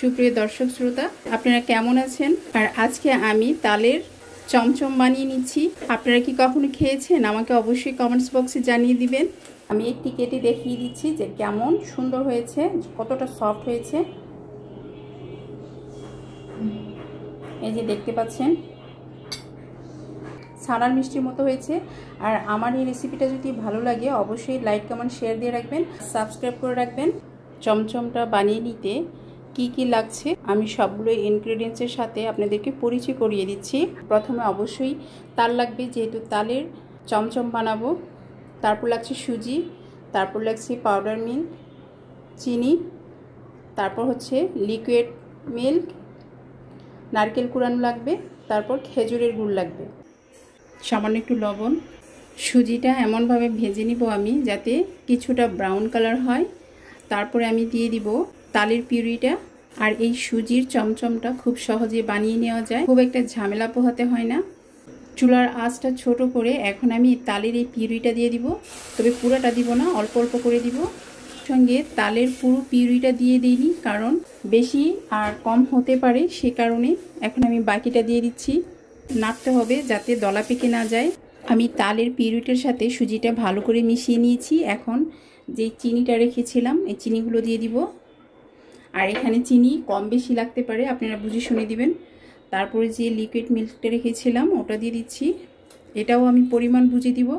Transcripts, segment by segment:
সুপ্রিয় দর্শক শ্রোতা, আপনারা কেমন আছেন? আর আজকে আমি তালের চমচম বানিয়ে নিচ্ছি। আপনারা কি কখনো খেয়েছেন? আমাকে অবশ্যই কমেন্টস বক্সে জানিয়ে দিবেন। আমি একটি কেটে দেখিয়ে দিচ্ছি যে কেমন সুন্দর হয়েছে, কতটা সফট হয়েছে। এই যে দেখতে পাচ্ছেন, ছানার মিষ্টির মতো হয়েছে। আর আমার এই রেসিপিটা যদি ভালো লাগে অবশ্যই লাইক কমেন্ট শেয়ার দিয়ে রাখবেন, সাবস্ক্রাইব করে রাখবেন। চমচমটা বানিয়ে নিতে কি কি লাগছে আমি সবগুলো ইনগ্রেডিয়েন্টসের সাথে আপনাদেরকে পরিচয় করিয়ে দিচ্ছি। প্রথমে অবশ্যই তাল লাগবে, যেহেতু তালের চমচম বানাবো। তারপর লাগছে সুজি, তারপর লাগছে পাউডার মিল্ক, চিনি, তারপর হচ্ছে লিকুইড মিল্ক, নারকেল কুড়ানো লাগবে, তারপর খেজুরের গুড় লাগবে, সামান্য একটু লবণ। সুজিটা এমনভাবে ভেজে নিব আমি যাতে কিছুটা ব্রাউন কালার হয়। তারপরে আমি দিয়ে দিব তালের পিউরিটা। আর এই সুজির চমচমটা খুব সহজে বানিয়ে নেওয়া যায়, খুব একটা ঝামেলা পোহাতে হয় না। চুলার আঁচটা ছোট করে এখন আমি তালের এই পিউরিটা দিয়ে দিব, তবে পুরোটা দিব না, অল্প অল্প করে দিব। সঙ্গে তালের পুরো পিউরিটা দিয়ে দিইনি, কারণ বেশি আর কম হতে পারে, সে কারণে এখন আমি বাকিটা দিয়ে দিচ্ছি। নাড়তে হবে যাতে দলা পেকে না যায়। আমি তালের পিউরিটার সাথে সুজিটা ভালো করে মিশিয়ে নিয়েছি। এখন যে চিনিটা রেখেছিলাম এই চিনিগুলো দিয়ে দিব। আর এখানে চিনি কম বেশি লাগতে পারে, আপনারা বুঝে শুনে দিবেন। তারপরে যে লিকুইড মিল্কটা রেখেছিলাম ওটা দিয়ে দিচ্ছি, এটাও আমি পরিমাণ বুঝে দিব।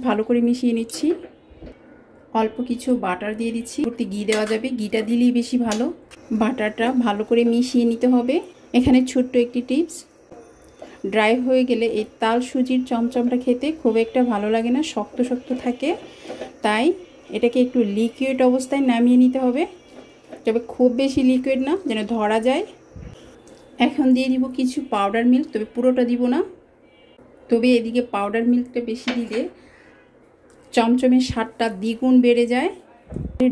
ভালো করে মিশিয়ে নিচ্ছি। অল্প কিছু বাটার দিয়ে দিচ্ছি, করতে ঘি দেওয়া যাবে, ঘিটা দিলেই বেশি ভালো। বাটারটা ভালো করে মিশিয়ে নিতে হবে। এখানে ছোট্ট একটি টিপস, ড্রাই হয়ে গেলে এই তাল সুজির চমচমটা খেতে খুব একটা ভালো লাগে না, শক্ত শক্ত থাকে। তাই এটাকে একটু লিকুইড অবস্থায় নামিয়ে নিতে হবে, তবে খুব বেশি লিকুইড না, যেন ধরা যায়। এখন দিয়ে দিব কিছু পাউডার মিল্ক, তবে পুরোটা দিব না। তবে এদিকে পাউডার মিল্কটা বেশি দিলে চমচমের স্বাদটা দ্বিগুণ বেড়ে যায়।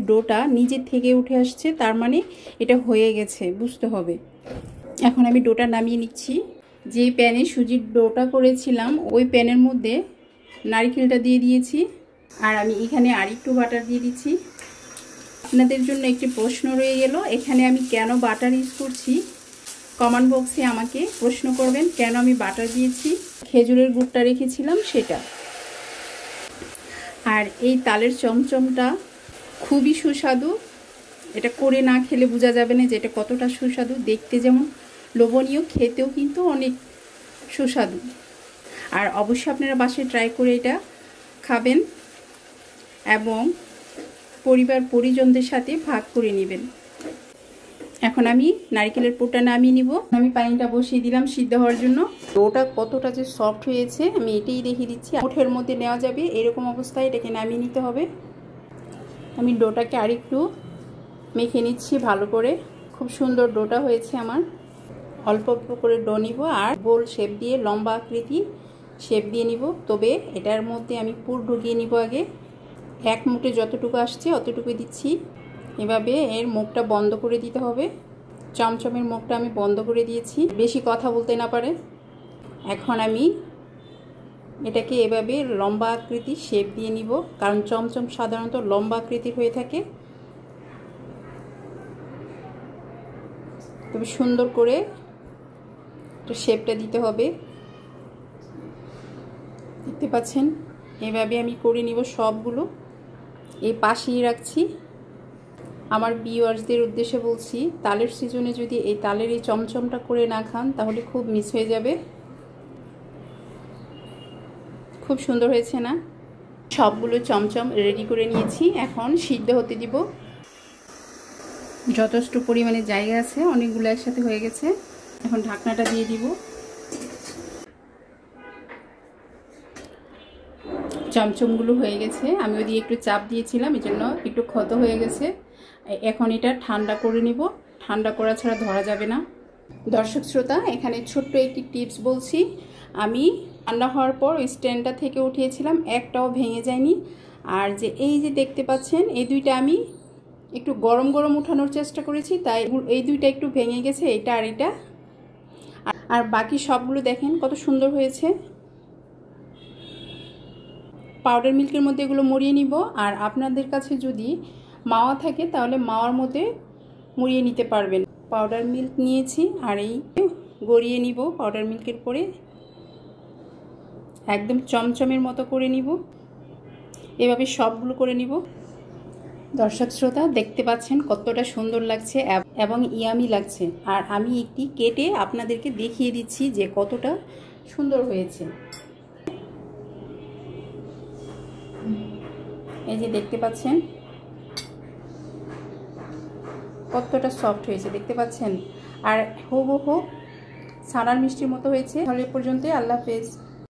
ডোটা নিজে থেকে উঠে আসছে, তার মানে এটা হয়ে গেছে, বুঝতে হবে। এখন আমি ডোটা নামিয়ে নিচ্ছি। যে প্যানে সুজির ডোটা করেছিলাম ওই প্যানের মধ্যে নারকেলটা দিয়ে দিয়েছি। আর আমি এখানে আরেকটু বাটার দিয়ে দিচ্ছি। আপনাদের জন্য একটি প্রশ্ন রয়ে গেল, এখানে আমি কেন বাটার ইউজ করছি। কমেন্ট বক্সে আমাকে প্রশ্ন করবেন কেন আমি বাটার দিয়েছি। খেজুরের গুড়টা রেখেছিলাম সেটা। আর এই তালের চমচমটা খুবই সুস্বাদু, এটা করে না খেলে বোঝা যাবে না যে এটা কতটা সুস্বাদু। দেখতে যেমন লোভনীয়, খেতেও কিন্তু অনেক সুস্বাদু। আর অবশ্যই আপনারা বাসায় ট্রাই করে এটা খাবেন এবং পরিবার পরিজনদের সাথে ভাগ করে নেবেন। এখন আমি নারকেলের পুরটা নামিয়ে নিব। আমি পানিটা বসিয়ে দিলাম সিদ্ধ হওয়ার জন্য। ডোটা কতটা যে সফট হয়েছে আমি এটাই দেখিয়ে দিচ্ছি। মুঠের মধ্যে নেওয়া যাবে এরকম অবস্থায় এটাকে নামিয়ে নিতে হবে। আমি ডোটাকে আরেকটু মেখে নিচ্ছি ভালো করে। খুব সুন্দর ডোটা হয়েছে আমার। অল্প অল্প করে ডো নিব আর গোল শেপ দিয়ে লম্বা আকৃতি শেপ দিয়ে নিব। তবে এটার মধ্যে আমি পুর ঢুকিয়ে নিব আগে। এক মুঠে যতটুকু আসছে অতটুকু দিচ্ছি। এভাবে এর মুখটা বন্ধ করে দিতে হবে। চমচমের মুখটা আমি বন্ধ করে দিয়েছি, বেশি কথা বলতে না পারে। এখন আমি এটাকে এভাবে লম্বা আকৃতি শেপ দিয়ে নিব, কারণ চমচম সাধারণত লম্বা আকৃতির হয়ে থাকে। তবে সুন্দর করে শেপটা দিতে হবে। দেখতে পাচ্ছেন এভাবে আমি করে নিব সবগুলো। এই পাশেই রাখছি। আমার ভিউয়ার্সদের উদ্দেশ্যে বলছি, তালের সিজনে যদি এই তালের এই চমচমটা করে না খান তাহলে খুব মিস হয়ে যাবে। খুব সুন্দর হয়েছে না? সবগুলো চমচম রেডি করে নিয়েছি, এখন সিদ্ধ হতে দিব। যথেষ্ট পরিমাণে জায়গা আছে, অনেকগুলো একসাথে হয়ে গেছে। এখন ঢাকনাটা দিয়ে দিব। চমচমগুলো হয়ে গেছে, আমি ওদিকে একটু চাপ দিয়েছিলাম, এই জন্য একটু ক্ষত হয়ে গেছে। এখন এটা ঠান্ডা করে নিব, ঠান্ডা করা ছাড়া ধরা যাবে না। দর্শক শ্রোতা, এখানে ছোট্ট একটি টিপস বলছি। আমি ঠান্ডা হওয়ার পর ওই স্ট্যান্ডটা থেকে উঠিয়েছিলাম, একটাও ভেঙে যায়নি। আর যে এই যে দেখতে পাচ্ছেন এই দুইটা আমি একটু গরম গরম উঠানোর চেষ্টা করেছি, তাই এই দুইটা একটু ভেঙে গেছে, এটা আর এটা। আর বাকি সবগুলো দেখেন কত সুন্দর হয়েছে। পাউডার মিল্কের মধ্যে এগুলো মুড়িয়ে নিব। আর আপনাদের কাছে যদি মাওয়া থাকে তাহলে মাওয়ার মধ্যে মুড়িয়ে নিতে পারবেন। পাউডার মিল্ক নিয়েছি আর এই গড়িয়ে নিব পাউডার মিল্কের পরে একদম চমচমের মতো করে নিব। এভাবে সবগুলো করে নিব। দর্শক শ্রোতা দেখতে পাচ্ছেন কতটা সুন্দর লাগছে এবং ইয়ামি লাগছে। আর আমি একটি কেটে আপনাদেরকে দেখিয়ে দিচ্ছি যে কতটা সুন্দর হয়েছে। এই যে দেখতে পাচ্ছেন কতটা সফট হয়েছে, দেখতে পাচ্ছেন। আর হুবহু ছানার মিষ্টির মতো হয়েছে। তাহলে পর্যন্ত আল্লাহ হাফেজ।